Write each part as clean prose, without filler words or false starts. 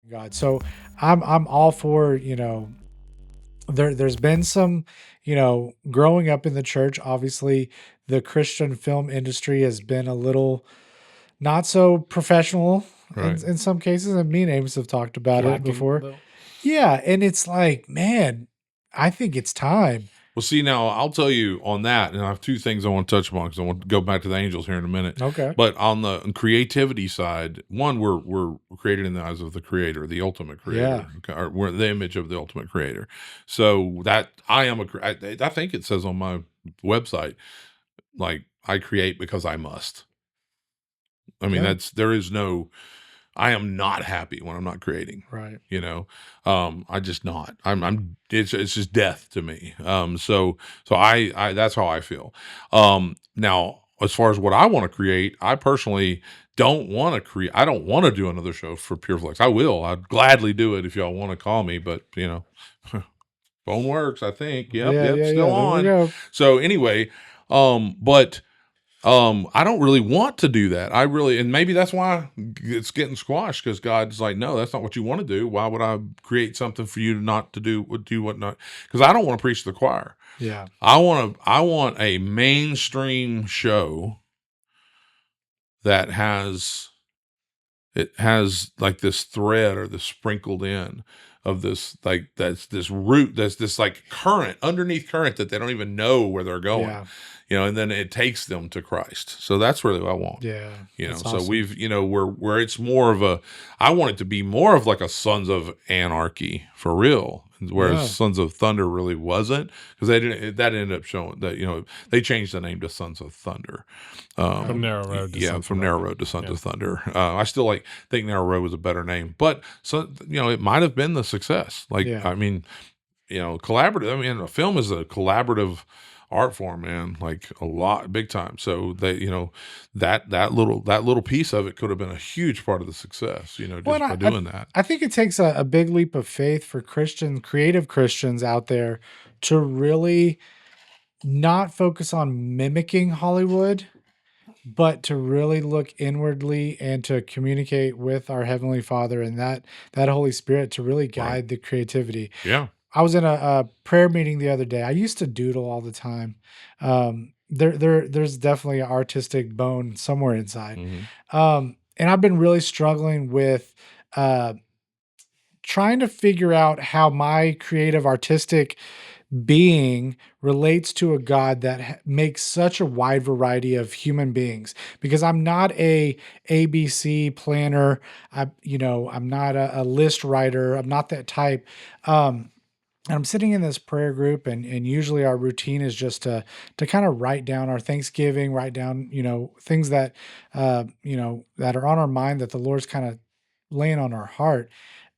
God. So I'm all for, there's been some, growing up in the church, obviously the Christian film industry has been a little not so professional Right. in some cases, and me and Amos have talked about it Lacking, before. though. Yeah, and it's like, man, I think it's time. Well, see, now I'll tell you on that, and I have two things I want to touch upon because I want to go back to the angels here in a minute. Okay. But on the creativity side, one, we're created in the eyes of the Creator, the ultimate Creator. Okay, or we're the image of the ultimate Creator. So that I am I think it says on my website, like, I create because I must. I mean, Yeah. there is no. I am not happy when I'm not creating. Right. I just not. It's just death to me. So I that's how I feel. Now as far as what I want to create, I personally don't want to create. I don't want to do another show for PureFlex. I will. I'd gladly do it if y'all want to call me, but phone works. I think. Yep. Still There we on. go. So anyway, but I don't really want to do that. And maybe that's why it's getting squashed, because God's like, no, that's not what you want to do. Why would I create something for you not to do what not? Because I don't want to preach to the choir. Yeah. I want a mainstream show that has like this thread or this sprinkled in of this, like, that's this root, that's this like underneath current that they don't even know where they're going. Yeah. And then it takes them to Christ. So that's really what I want. Yeah. That's So awesome. we've, where it's more of I want it to be more of like a Sons of Anarchy for real. Whereas Yeah. Sons of Thunder really wasn't, because that ended up showing that, they changed the name to Sons of Thunder. From Narrow Road to Sons from of Narrow Thunder. Road to Sons of Thunder. I still think Narrow Road was a better name, but it might have been the success. Like, Yeah. I mean, collaborative. I mean, a film is a collaborative art form, man, like a lot, big time. So that little piece of it could have been a huge part of the success, just by doing that. I think it takes a big leap of faith for creative Christians out there to really not focus on mimicking Hollywood, but to really look inwardly and to communicate with our Heavenly Father and that Holy Spirit to really guide the creativity. Yeah. I was in a prayer meeting the other day. I used to doodle all the time. There's definitely an artistic bone somewhere inside. Mhm. And I've been really struggling with trying to figure out how my creative artistic being relates to a God that makes such a wide variety of human beings, because I'm not a ABC planner. I'm not a list writer. I'm not that type. And I'm sitting in this prayer group, and usually our routine is just to kind of write down our Thanksgiving, write down, things that, that are on our mind that the Lord's kind of laying on our heart.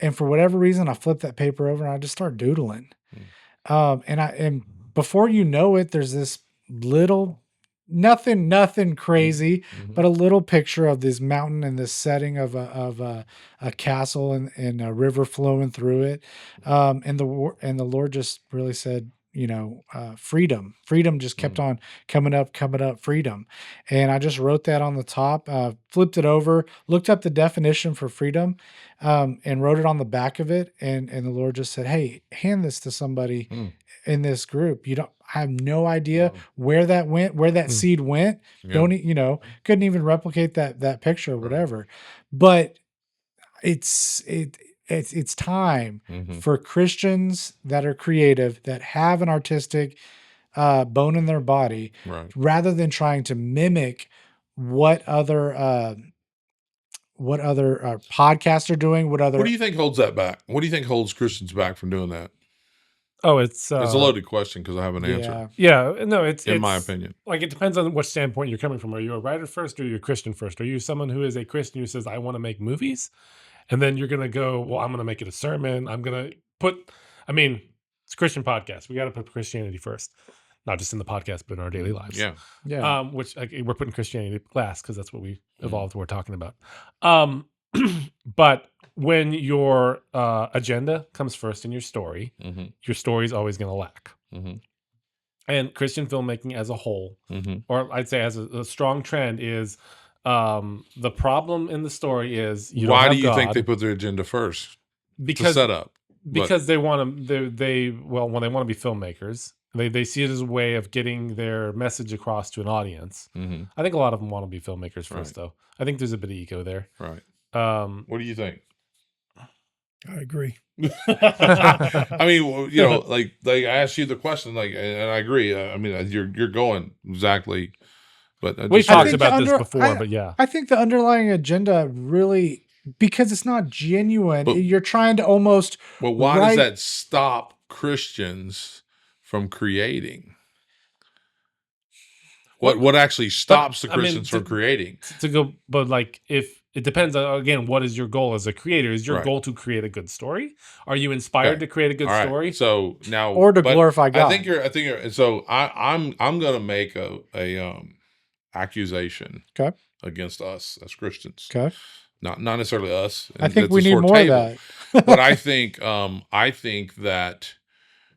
And for whatever reason, I flip that paper over and I just start doodling. And before you know it, there's this little, nothing crazy, but a little picture of this mountain and this setting of a castle and a river flowing through it. And the Lord just really said, freedom just kept on coming up, freedom. And I just wrote that on the top, flipped it over, looked up the definition for freedom, and wrote it on the back of it. And the Lord just said, hey, hand this to somebody in this group. I have no idea where that went, where that seed went. Yeah. Couldn't even replicate that picture or whatever. But it's time for Christians that are creative, that have an artistic bone in their body, Right. rather than trying to mimic what other podcasts are doing, what do you think holds that back? What do you think holds Christians back from doing that? Oh, it's a loaded question because I have an answer. Yeah, no, it's in my opinion. Like, it depends on what standpoint you're coming from. Are you a writer first, or are you a Christian first? Are you someone who is a Christian who says, I want to make movies? And then you're going to go, well, I'm going to make it a sermon. I'm going to it's a Christian podcast. We got to put Christianity first, not just in the podcast, but in our daily lives. Yeah. Which we're putting Christianity last because that's what we evolved. We're talking about. But when your agenda comes first in your story is always going to lack. And Christian filmmaking as a whole, or I'd say as a strong trend, is The problem in the story is you don't Why do have you think they God put their agenda first? The because setup. But they want to well, when they want to be filmmakers, they see it as a way of getting their message across to an audience. mhm, I think a lot of them want to be filmmakers right, first, though. I think there's a bit of ego there. right. Um, What do you think? I agree. I mean, well, you know, like I asked you the question, like, and I agree. I mean, you're going exactly, but I'm we've just I talked curious. think the about this under before, but yeah. I think the underlying agenda really, because it's not genuine. But You're trying to almost why does write that stop Christians from creating? What What actually But stops the I mean, Christians from creating? to go, but like, if it depends on, again, what is your goal as a creator? Is your Right. goal to create a good story? Are you inspired Okay. to create a good All right. story? So now, or to but glorify I think God. you're. So I'm gonna make a accusation Okay. against us as Christians. Okay. Not necessarily us, I and think it's we a need sore more of table. But that. I think that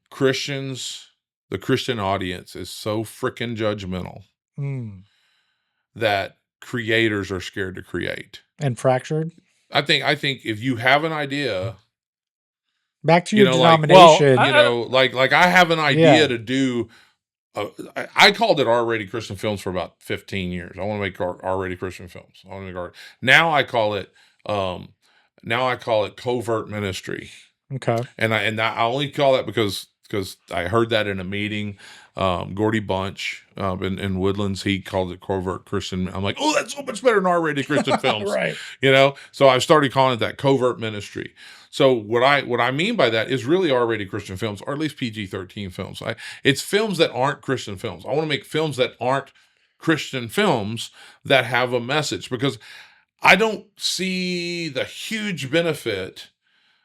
Christians, the Christian audience, is so freaking judgmental Mm. that creators are scared to create. And fractured. I think if you have an idea, Back to you your know, like Well, denomination. like I have an idea Yeah. to do. I called it R-rated Christian films for about 15 years. I want to make R-rated Christian films. I want to make R. Now I call it um, covert ministry. Okay. And I only call that because I heard that in a meeting. Gordy Bunch in Woodlands, he called it covert Christian. I'm like, oh, that's so much better than R-rated Christian films, Right. you know. So I started calling it that covert ministry. So what I mean by that is really R-rated Christian films, or at least PG-13 films. It's films that aren't Christian films. I want to make films that aren't Christian films that have a message, because I don't see the huge benefit.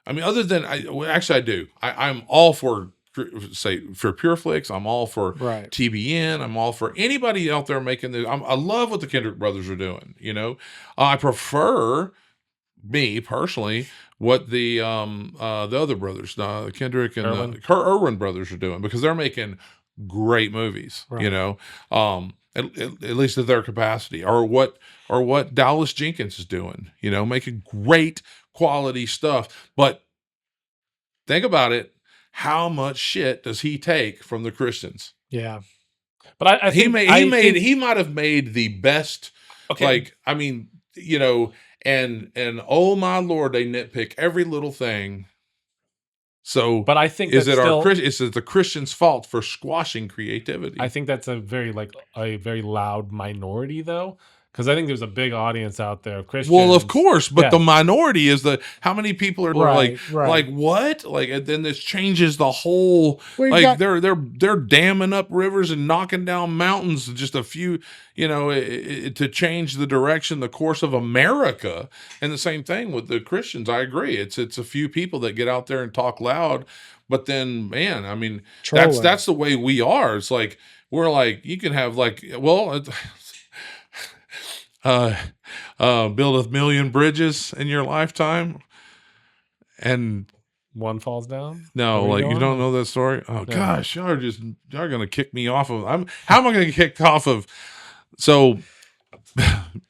I mean, other than actually I do. I'm all for, say, for Pure Flix. I'm all for Right. TBN. I'm all for anybody out there making the. I love what the Kendrick brothers are doing. You know, I prefer, me personally, what the other brothers, Kendrick and Erwin. the Irwin brothers are doing, because they're making great movies. You Right. know, at least at their capacity, or what Dallas Jenkins is doing. You know, making great quality stuff. But think about it. How much shit does he take from the Christians? Yeah. But I think He might have made the best. okay. Like, I mean, you know, and oh my Lord, they nitpick every little thing. So, But I think is that's it still. is it the Christians' fault for squashing creativity? I think that's a very loud minority, though, because I think there's a big audience out there of Well, of Christians. course, but Yeah. the minority is how many people are Right. Right. like what? Like, and then this changes the whole, Well, you've like, got they're damming up rivers and knocking down mountains, just a few, you know, to change the direction, the course of America. And the same thing with the Christians. I agree. It's a few people that get out there and talk loud, but then, man, I mean, trolling. that's the way we are. It's like, we're like, you can have, like, well, build 1,000,000 bridges in your lifetime, and One falls down. Is that no, where like, you're you going? don't know that story. Oh No. gosh, y'all are gonna kick me off of. How am I gonna get kicked off of? So,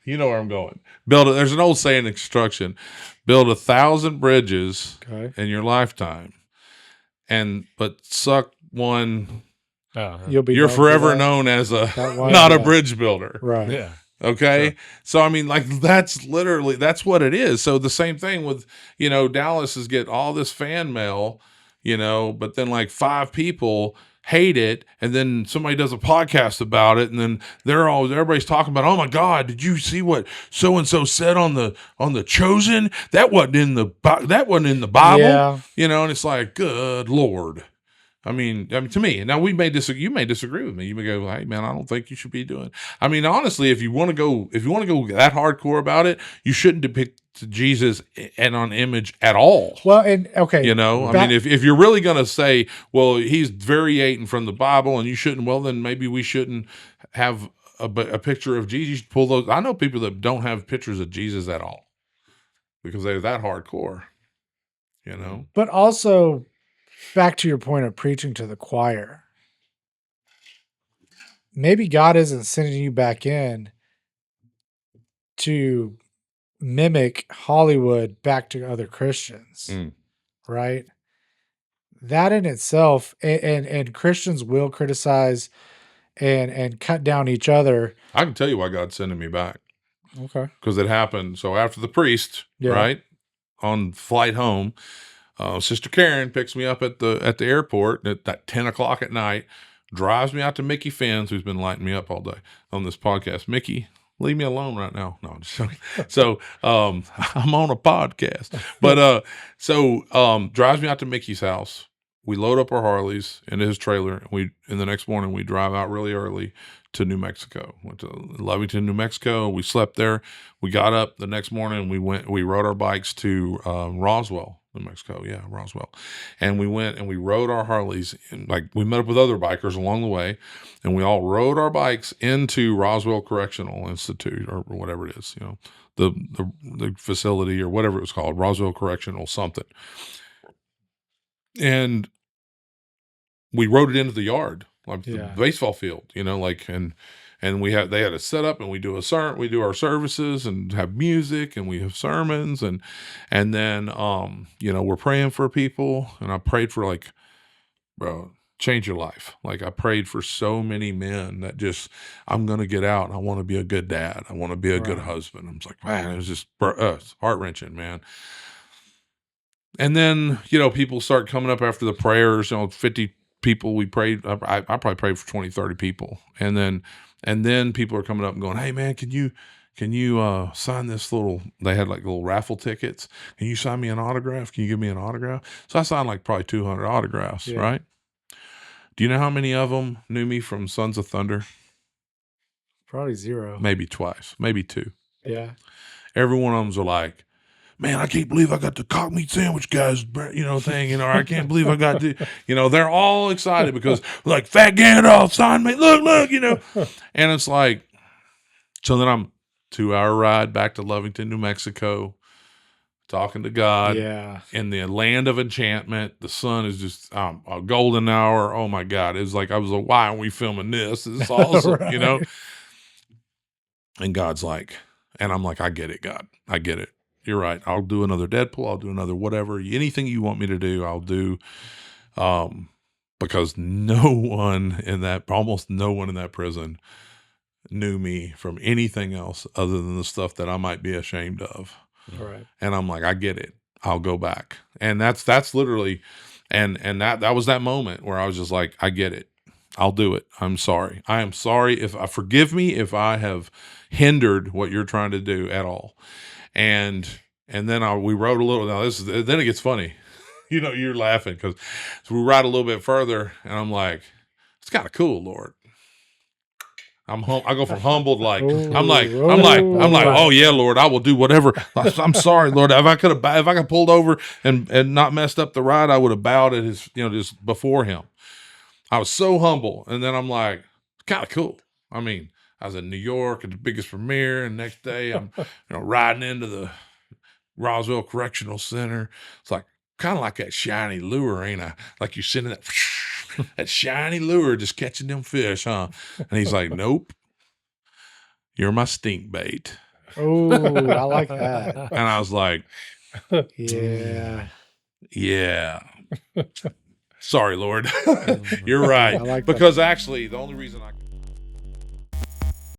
you know where I'm going. There's an old saying in construction: build 1,000 bridges Okay. in your lifetime, but suck one. Oh, You'll be You're known for forever that. known as That one, not a yeah. bridge builder. Right. yeah. Okay. Sure. So, I mean, like, that's what it is. So the same thing with, you know, Dallas is getting all this fan mail, you know, but then like 5 people hate it. And then somebody does a podcast about it. And then everybody's talking about, oh my God, did you see what so-and-so said on the Chosen? That wasn't in the Bible, Yeah. you know? And it's like, good Lord. I mean, to me, now you may disagree with me. You may go, hey man, I don't think you should be doing. I mean, honestly, if you want to go that hardcore about it, you shouldn't depict Jesus and on image at all. Well, and okay. You know, I Back- mean, if you're really going to say, well, he's variating from the Bible, and you shouldn't, well, then maybe we shouldn't have a picture of Jesus. You should pull those. I know people that don't have pictures of Jesus at all because they're that hardcore. You know, But also, back to your point of preaching to the choir. Maybe God isn't sending you back in to mimic Hollywood back to other Christians, Mm. right? That in itself, and Christians will criticize and cut down each other. I can tell you why God's sending me back, Okay. because it happened. So after the priest, Yeah. right, on flight home, Sister Karen picks me up at the airport at that 10 o'clock at night, drives me out to Mickey Finn's, who's been lighting me up all day on this podcast. Mickey, leave me alone right now. No, I'm just joking. So I'm on a podcast. But drives me out to Mickey's house. We load up our Harleys into his trailer, and the next morning we drive out really early to New Mexico. Went to Lovington, New Mexico. We slept there. We got up the next morning. We rode our bikes to Roswell, New Mexico. Yeah, Roswell. And we went and we rode our Harleys. And we met up with other bikers along the way, and we all rode our bikes into Roswell Correctional Institute, or whatever it is, the facility, or whatever it was called, Roswell Correctional something. And we rode it into the yard, the baseball field, and they had it set up, and we do our services and have music, and we have sermons, and then we're praying for people, and I prayed for, bro, change your life. I prayed for so many men that just, I'm gonna get out and I want to be a good dad, I want to be a good husband. I'm just like, man, it was just heart-wrenching, man. And then people start coming up after the prayers, 50 people we prayed. I probably prayed for 20, 30 people. And then people are coming up and going, hey man, can you sign this they had little raffle tickets. Can you sign me an autograph? Can you give me an autograph? So I signed probably 200 autographs, right? Do you know how many of them knew me from Sons of Thunder? Probably zero. Maybe twice, maybe two. Yeah. Every one of them's are like, man, I can't believe I got the cock meat sandwich guys, thing, or I can't believe I got they're all excited because Fat Gandalf signed me, look, and it's so then I'm 2-hour ride back to Lovington, New Mexico, talking to God. Yeah. In the land of enchantment. The sun is just a golden hour. Oh my God. It was I was like, why aren't we filming this? This is awesome, Right. And God's and I'm like, I get it, God. I get it. You're right. I'll do another Deadpool. I'll do another whatever. Anything you want me to do, I'll do. Because almost no one in that prison knew me from anything else other than the stuff that I might be ashamed of. Right. And I'm like, I get it. I'll go back. And that's literally, and that was that moment where I was just like, I get it. I'll do it. I'm sorry. I am sorry forgive me if I have hindered what you're trying to do at all. And then we rode a little. Now then it gets funny. You're laughing because we ride a little bit further, and I'm like, it's kind of cool, Lord. I go from humbled, I'm like, oh yeah, Lord, I will do whatever. I'm sorry, Lord. If I could pulled over and not messed up the ride, I would have bowed at his, just before him. I was so humble, and then I'm like, kind of cool. I mean, I was in New York at the biggest premiere, and next day I'm, riding into the Roswell Correctional Center. It's kind of like that shiny lure, ain't I? Like you're sitting that. That shiny lure just catching them fish, huh? And he's like, nope, you're my stink bait. Oh, I like that. And I was like, yeah. Sorry, Lord. You're right. I like because actually, the only reason I